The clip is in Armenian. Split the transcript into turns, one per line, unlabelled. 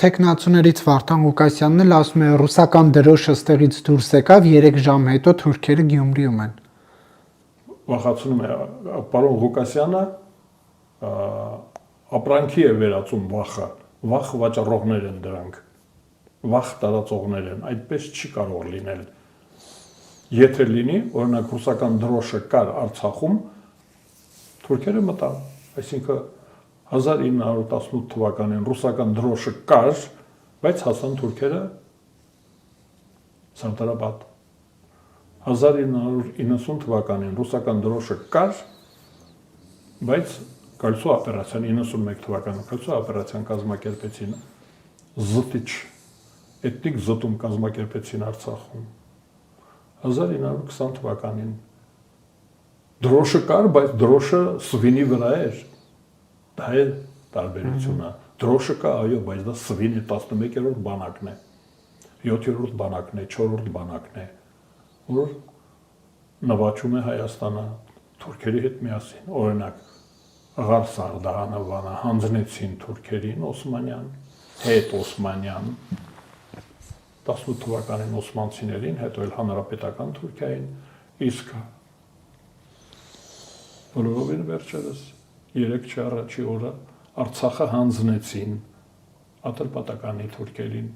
Տեխնացուներից Վարդան Ղուկասյանն էլ ասում է, ռուսական դրոշը ստեղից դուրս եկավ, 3 ժամ հետո թուրքերը Գյումրիում են։
Վախացնում է պարոն Ղուկասյանը ապրանքի է վերածում վախը, վախ վաճառողներ են դրանք, վախ տարածողներ են, այդպես չի կարող լինել։ Եթե լինի, օրինակ ռուսական դրոշը կար Արցախում, թուրքերը մտան, այսինքն 1918 թվականին ռուսական դրոշը կար, բայց հասան թուրքերը Սարդարապատ։ 1990 թվականին ռուսական դրոշը կար, բայց Կալցո օպերացիան 91 թվականին Կալցո օպերացիան կազմակերպեցին զտիչ, էթնիկ զտում կազմակերպեցին Արցախում։ 1920 թվականին դրոշը կար, բայց դրոշը սվինի վրա էր։ Դա է տարբերությունը։ Դրոշը կա, այո, բայց դա սվինի 11-րդ բանակն է, 7-րդ բանակն է, 4-րդ բանակն է, որ նվաճում է Հայաստանը թուրքերի հետ միասին։ Օրինակ, Ղար Սարդարանը հանձնեցին թուրքերին Օսմանյան, հետ Օսմանյան, 18 թվականին օսմանցիներին, հետո էլ հանրապետական Թուրքիային, իսկ բոլորովին վերջերս 3 առաջի օրը Արցախը հանձնեցին Ատրպատականի թուրքերին։